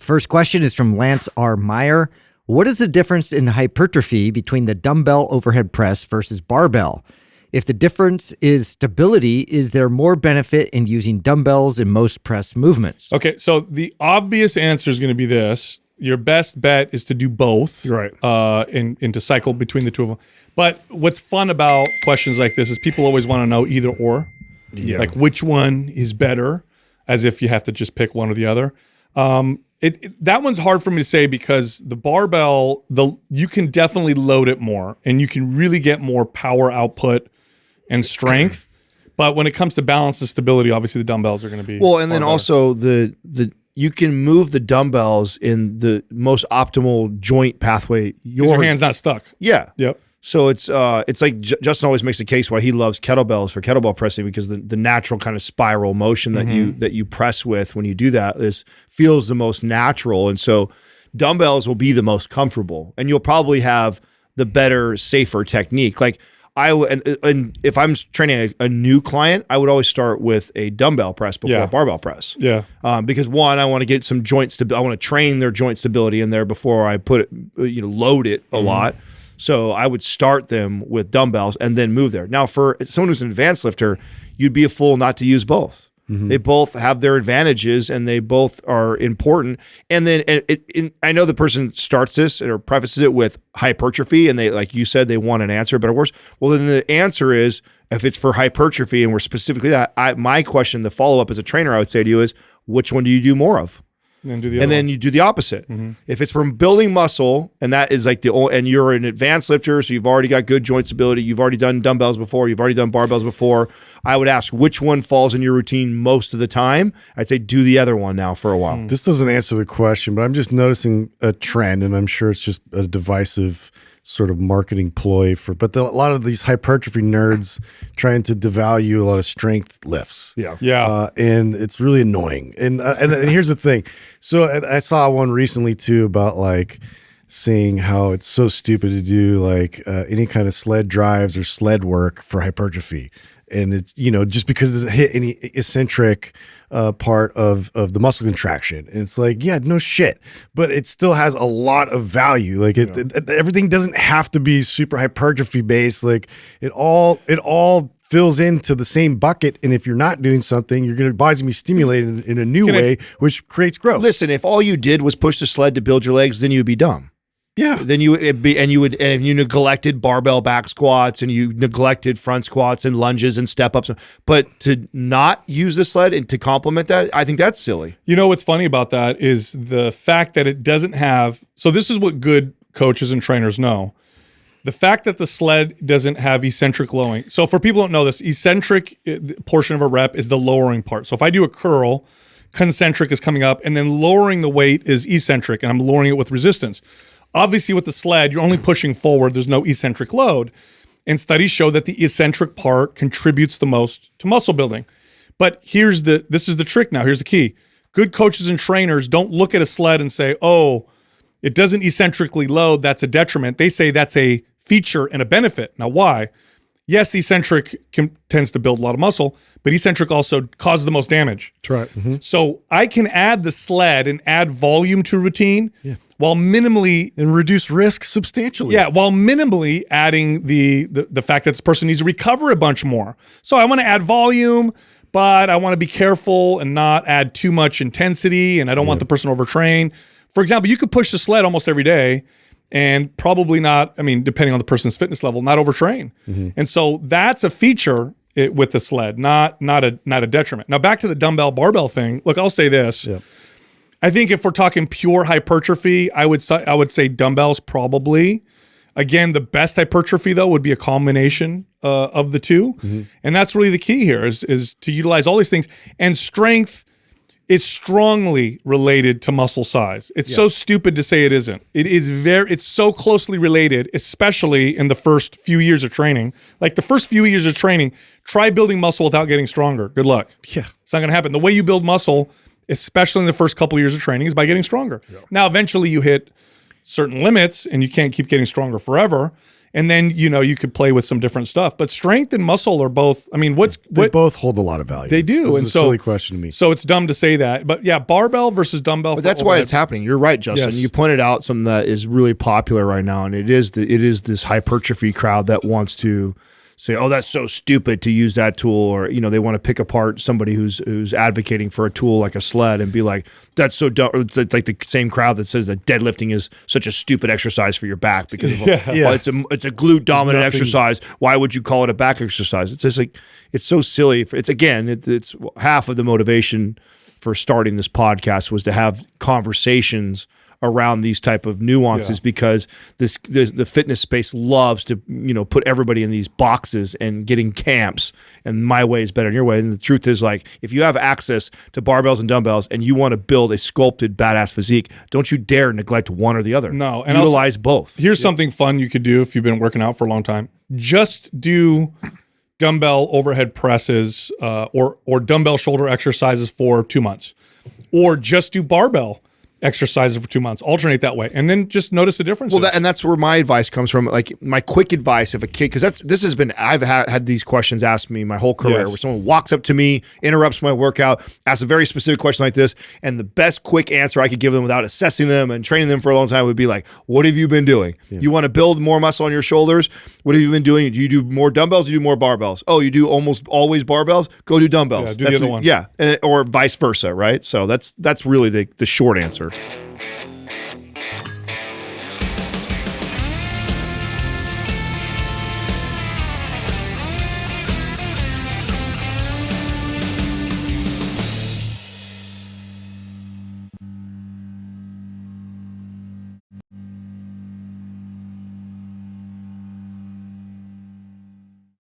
First question is from Lance R. Meyer. What is the difference in hypertrophy between the dumbbell overhead press versus barbell? If the difference is stability, is there more benefit in using dumbbells in most press movements? Okay, so the obvious answer is going to be this. Your best bet is to do both, right? And to cycle between the two of them. But what's fun about questions like this is people always want to know either or. Yeah. Like which one is better, as if you have to just pick one or the other. That one's hard for me to say because the barbell, you can definitely load it more and you can really get more power output and strength. But when it comes to balance and stability, obviously the dumbbells are going to be well. And then also you can move the dumbbells in the most optimal joint pathway. Your hand's not stuck. Yeah. Yep. So it's like Justin always makes the case why he loves kettlebells for kettlebell pressing because the natural kind of spiral motion that you press with when you do that feels the most natural, and so dumbbells will be the most comfortable, and you'll probably have the better, safer technique. Like and if I'm training a new client, I would always start with a dumbbell press before a barbell press. Yeah. Because one, I want to get some joint stability. I want to train their joint stability in there before I put it, load it a lot. So I would start them with dumbbells and then move there. Now, for someone who's an advanced lifter, you'd be a fool not to use both. They both have their advantages and they both are important. And then I know the person starts this or prefaces it with hypertrophy, and they, like you said, they want an answer. But of course, well, then the answer is if it's for hypertrophy and we're specifically that. My question, the follow up as a trainer, I would say to you is, which one do you do more of? And then you do the opposite. If it's from building muscle, and that is like and you're an advanced lifter, so you've already got good joint stability, you've already done dumbbells before, you've already done barbells before, I would ask which one falls in your routine most of the time. I'd say do the other one now for a while. This doesn't answer the question, but I'm just noticing a trend, and I'm sure it's just a divisive sort of marketing ploy a lot of these hypertrophy nerds trying to devalue a lot of strength lifts. Yeah. And it's really annoying. And here's the thing. So I saw one recently too about like saying how it's so stupid to do like any kind of sled drives or sled work for hypertrophy. And it's, just because it doesn't hit any eccentric part of the muscle contraction. And it's like, yeah, no shit. But it still has a lot of value. Like everything doesn't have to be super hypertrophy based. Like it all fills into the same bucket. And if you're not doing something, you're going to be stimulated in a new way, which creates growth. Listen, if all you did was push the sled to build your legs, then you'd be dumb. Yeah. Then if you neglected barbell back squats and you neglected front squats and lunges and step ups, but to not use the sled and to complement that, I think that's silly. What's funny about that is the fact that it doesn't have, so this is what good coaches and trainers know. The fact that the sled doesn't have eccentric lowering. So for people who don't know this, eccentric portion of a rep is the lowering part. So if I do a curl, concentric is coming up, and then lowering the weight is eccentric, and I'm lowering it with resistance. Obviously, with the sled, you're only pushing forward. There's no eccentric load. And studies show that the eccentric part contributes the most to muscle building. But this is the trick now. Here's the key. Good coaches and trainers don't look at a sled and say, oh, it doesn't eccentrically load. That's a detriment. They say that's a feature and a benefit. Now, why? Yes, eccentric tends to build a lot of muscle, but eccentric also causes the most damage. That's right. So I can add the sled and add volume to routine while minimally... And reduce risk substantially. Yeah, while minimally adding the fact that this person needs to recover a bunch more. So I want to add volume, but I want to be careful and not add too much intensity, and I don't want the person overtrained. For example, you could push the sled almost every day, and probably not, depending on the person's fitness level, not overtrain. And so that's a feature with the sled, not a detriment. Now back to the dumbbell barbell thing. Look, I'll say this. Yeah. I think if we're talking pure hypertrophy, I would say dumbbells probably. Again, the best hypertrophy though would be a combination of the two. And that's really the key here is to utilize all these things. And strength is strongly related to muscle size. It's so stupid to say it isn't. It's so closely related, especially in the first few years of training. Like the first few years of training, try building muscle without getting stronger. Good luck. Yeah. It's not going to happen. The way you build muscle, especially in the first couple of years of training, is by getting stronger. Yeah. Now, eventually you hit certain limits and you can't keep getting stronger forever. And then, you could play with some different stuff. But strength and muscle are both, I mean, They both hold a lot of value. They do. This And is a silly question to me. So it's dumb to say that. But yeah, barbell versus dumbbell. But that's why it's happening. You're right, Justin. Yes. You pointed out something that is really popular right now, and it is this hypertrophy crowd that wants to say, "Oh, that's so stupid to use that tool," or they want to pick apart somebody who's advocating for a tool like a sled and be like, "That's so dumb." Or it's like the same crowd that says that deadlifting is such a stupid exercise for your back because of, well, it's a glute dominant exercise. Why would you call it a back exercise? It's just like it's so silly. It's half of the motivation for starting this podcast was to have conversations around these type of nuances because the fitness space loves to put everybody in these boxes and getting camps and my way is better than your way. And the truth is, like, if you have access to barbells and dumbbells and you want to build a sculpted badass physique, don't you dare neglect one or the other. No, and utilize both. Here's something fun you could do if you've been working out for a long time. Just do dumbbell overhead presses or dumbbell shoulder exercises for 2 months, or just do barbell exercises for 2 months. Alternate that way, and then just notice the difference. Well, and that's where my advice comes from. Like my quick advice of a kid, because I've had these questions asked me my whole career, where someone walks up to me, interrupts my workout, asks a very specific question like this, and the best quick answer I could give them without assessing them and training them for a long time would be like, "What have you been doing? You want to build more muscle on your shoulders? What have you been doing? Do you do more dumbbells? Do you do more barbells? Oh, you do almost always barbells? Go do dumbbells. Yeah, do the other one. Yeah, or vice versa, right? So that's really the short answer.